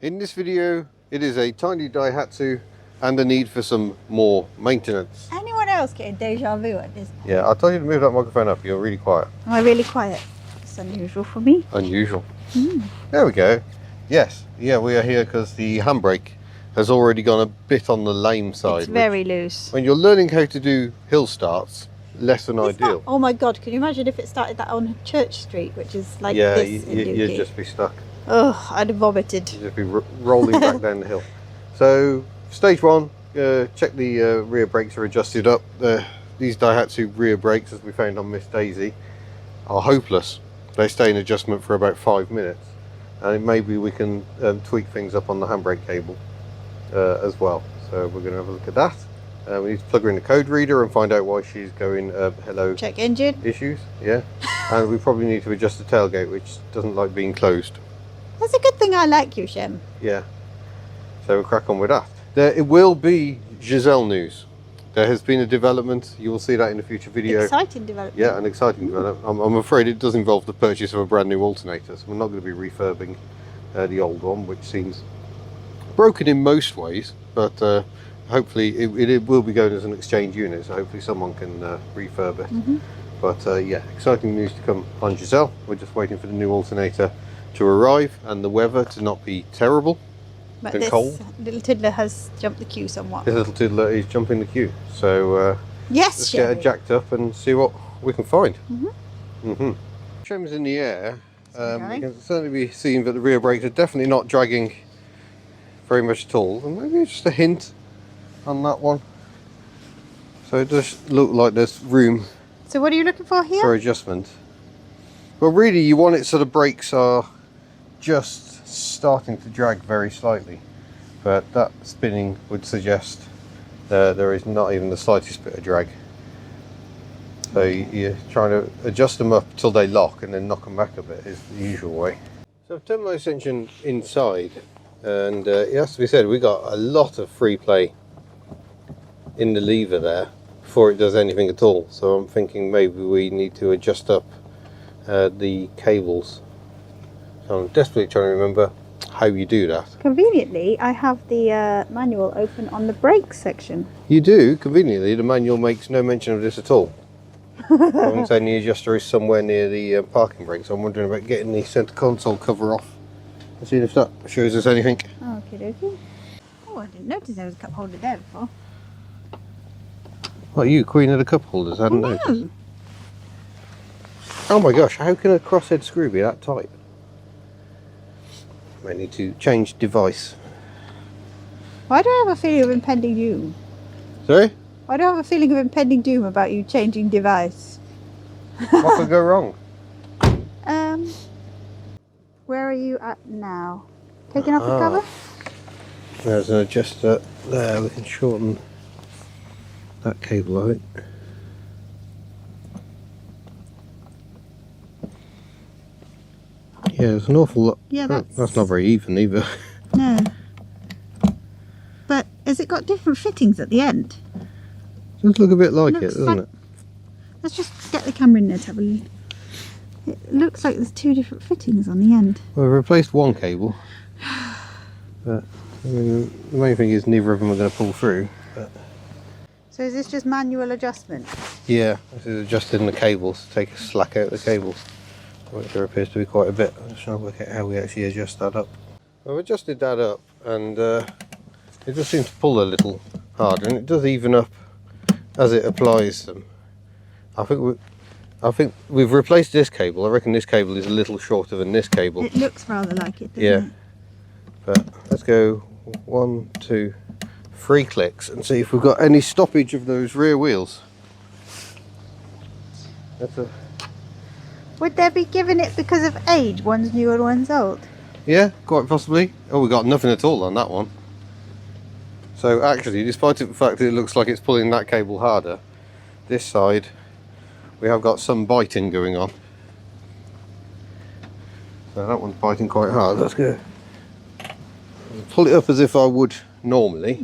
In this video, it is a tiny Daihatsu and the need for some more maintenance. Anyone else getting deja vu at this point? Yeah, I'll tell you to move that microphone up. You're really quiet. Am I really quiet? It's unusual for me. Unusual. There we go. Yes, yeah, we are here because the handbrake has already gone a bit on the lame side. It's very loose. When you're learning how to do hill starts, less than It's ideal. not- oh my god, can you imagine if it started that on Church Street, which is like Yeah, this in you'd Dookie? just be stuck. Oh, I'd have vomited. You'd just be rolling back down the hill. So, stage one, check the rear brakes are adjusted up. These Daihatsu rear brakes, as we found on Miss Daisy, are hopeless. They stay in adjustment for about 5 minutes. And maybe we can tweak things up on the handbrake cable as well. So we're going to have a look at that. We need to plug her in the code reader and find out why she's going hello Check engine. issues. Yeah. And we probably need to adjust the tailgate, which doesn't like being closed. That's a good thing I like you, Shem. Yeah. So we'll crack on with that. It will be Giselle news. There has been a development. You will see that in a future video. Exciting development. Yeah, an exciting development. I'm afraid it does involve the purchase of a brand new alternator. So we're not going to be refurbing the old one, which seems broken in most ways. But hopefully it will be going as an exchange unit. So hopefully someone can refurb it. But yeah, exciting news to come on Giselle. We're just waiting for the new alternator to arrive and the weather to not be terrible. But and this cold. little tiddler has jumped the queue somewhat. This little toddler is jumping the queue. So Yes, let's get her Shem. jacked up and see what we can find. Shem's in the air. You Okay. can certainly be seeing that the rear brakes are definitely not dragging very much at all. And maybe just a hint on that one. So it does look like there's room So what are you looking for here? for adjustment. Well, really, you want it so the brakes are just starting to drag very slightly, but that spinning would suggest there is not even the slightest bit of drag. So you're trying to adjust them up till they lock and then knock them back a bit is the usual way. So I've turned my attention inside, and it has to be said, we got a lot of free play in the lever there before it does anything at all. So I'm thinking maybe we need to adjust up the cables. So I'm desperately trying to remember how you do that. Conveniently, I have the manual open on the brake section. You do, conveniently. The manual makes no mention of this at all. I would say the adjuster is somewhere near the parking brake, so I'm wondering about getting the centre console cover off and seeing if that shows us anything. Okay, dokie. Oh, I didn't notice there was a cup holder there before. What, you queen of the cup holders? I hadn't noticed. No. Oh my gosh, how can a crosshead screw be that tight? Might need to change device. Why do I have a feeling of impending doom? Sorry? Why do I have a feeling of impending doom about you changing device? What could go wrong? Where are you at now? Taking off the cover? There's an adjuster there, we can shorten that cable, I think. Yeah, there's an awful lot. Yeah, that's not very even either. No. But has it got different fittings at the end? Does look a bit like it, Looks doesn't like- it? Let's just get the camera in there to have a look. It looks like there's two different fittings on the end. Well, we've replaced one cable. But I mean, the main thing is neither of them are going to pull through. But So is this just manual adjustment? yeah, this is adjusting the cables to take a slack out of the cables, which there appears to be quite a bit. I'm just trying to work out how we actually adjust that up. Well, we adjusted that up, and it just seems to pull a little harder, and it does even up as it applies them. I think we've replaced this cable. I reckon this cable is a little shorter than this cable. It looks rather like it, doesn't Yeah. it? But let's go 1, 2, 3 clicks and see if we've got any stoppage of those rear wheels. Would they be giving it because of age? One's new and one's old. Yeah, quite possibly. Oh, we got nothing at all on that one. So actually, despite the fact that it looks like it's pulling that cable harder, this side we have got some biting going on. So that one's biting quite hard. Let's go. Pull it up as if I would normally.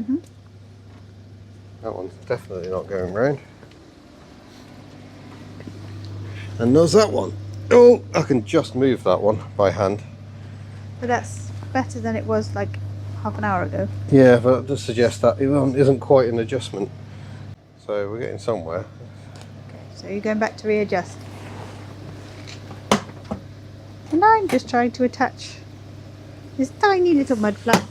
That one's definitely not going round. And there's that one. Oh, I can just move that one by hand. But that's better than it was like half an hour ago. Yeah, but it does suggest that it isn't quite an adjustment. So we're getting somewhere. Okay, so you're going back to readjust. And I'm just trying to attach this tiny little mud flap.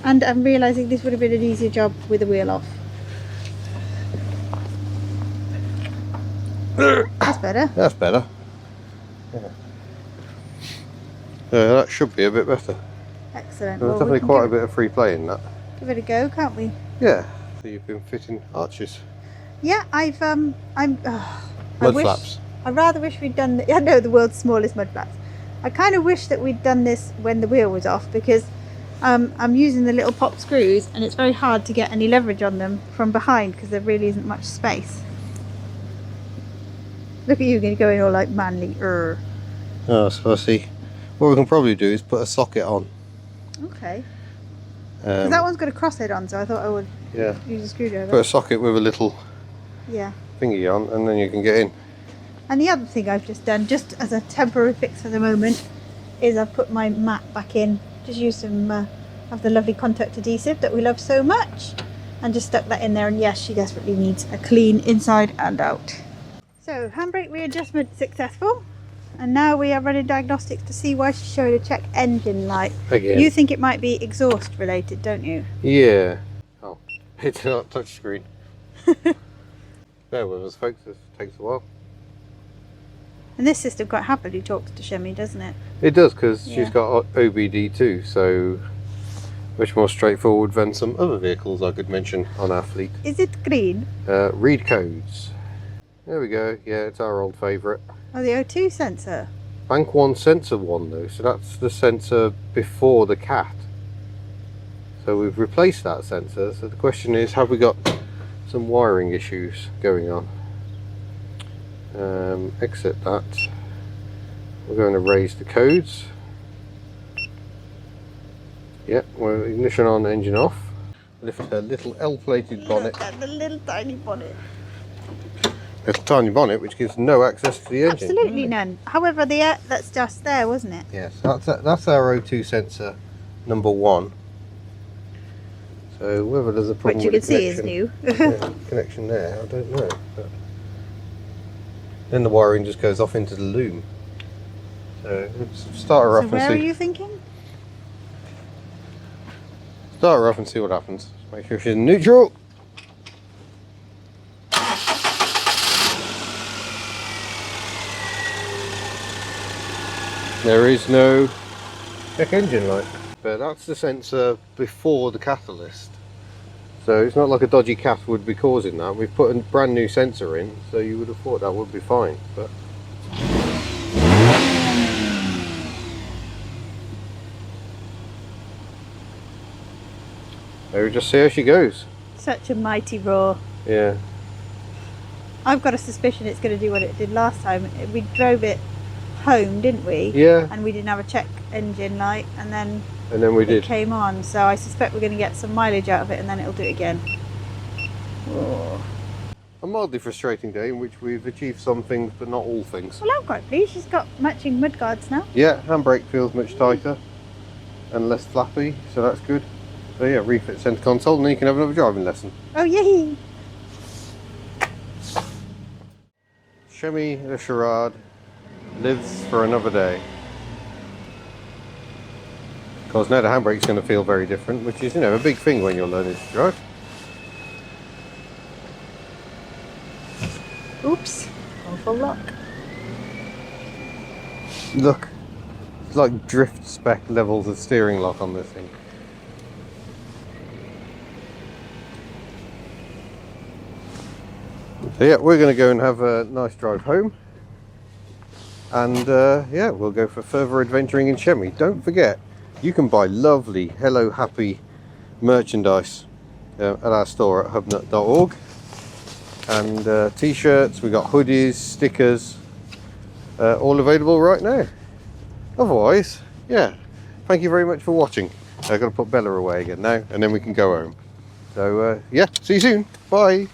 And I'm realising this would have been an easier job with the wheel off. That's better. That's better. Yeah. That should be a bit better. Excellent. There's Well, definitely quite a bit of free play in that. give it a go, can't we? Yeah. So you've been fitting arches. Yeah, I Mud wish, flaps. I rather wish we'd done. I know, the world's smallest mud flaps. I kind of wish that we'd done this when the wheel was off, because I'm using the little pop screws and it's very hard to get any leverage on them from behind because there really isn't much space. Look at you going all like manly. Oh, so I see. What we can probably do is put a socket on. Okay. Because that one's got a crosshead on, so I thought I would use a screwdriver. Put a socket with a little thingy on, and then you can get in. And the other thing I've just done, just as a temporary fix for the moment, is I've put my mat back in. Just used some of the lovely contact adhesive that we love so much, and just stuck that in there. And yes, she desperately needs a clean inside and out. So handbrake readjustment successful, and now we are running diagnostics to see why she's showing a check engine light. Again. You think it might be exhaust related, don't you? Yeah. Oh, it's not touch screen. Bear with us, folks. This takes a while. And this system quite happily talks to Shemmy, doesn't it? It does, because she's got OBD too, so much more straightforward than some other vehicles I could mention on our fleet. Is it green? Read codes. There we go. Yeah, it's our old favourite. Oh, the O2 sensor. Bank 1 sensor 1 though, so that's the sensor before the cat. So we've replaced that sensor, so the question is, have we got some wiring issues going on? Exit that. We're going to raise the codes. Yeah, well, ignition on, engine off. Lift her little L-plated bonnet. Look at the little tiny bonnet. Little tiny bonnet, which gives no access to the engine. Absolutely none. However, the air, that's just there, wasn't it? Yes, that's our O2 sensor number 1. So whether there's a problem Which you with can the see is new. connection there, I don't know. But then the wiring just goes off into the loom. So let's start her So off where and are see. you thinking? Start her off and see what happens. Make sure she's neutral. There is no check engine light, but that's the sensor before the catalyst. So it's not like a dodgy cat would be causing that. We've put a brand new sensor in, so you would have thought that would be fine. But maybe just see how she goes. Such a mighty roar. Yeah. I've got a suspicion it's going to do what it did last time. We drove it home, didn't we? Yeah. And we didn't have a check engine light, and then We it did. came on. So I suspect we're going to get some mileage out of it, and then it'll do it again. Oh. A mildly frustrating day in which we've achieved some things, but not all things. Well, I'm quite pleased. She's got matching mudguards now. Yeah, handbrake feels much tighter and less flappy, so that's good. So yeah, refit centre console, and then you can have another driving lesson. Oh, yay! Shemmy the Charade lives for another day. Of course, now the handbrake's going to feel very different, which is, you know, a big thing when you're learning to drive. Oops. Awful luck. Look, it's like drift spec levels of steering lock on this thing. So yeah, we're going to go and have a nice drive home, and yeah, we'll go for further adventuring in Shemmy. Don't forget, you can buy lovely Hello Happy merchandise at our store at hubnut.org, and t-shirts, we got hoodies, stickers, all available right now. Otherwise, yeah, thank you very much for watching. I've got to put Bella away again now, and then we can go home. So yeah, see you soon. Bye.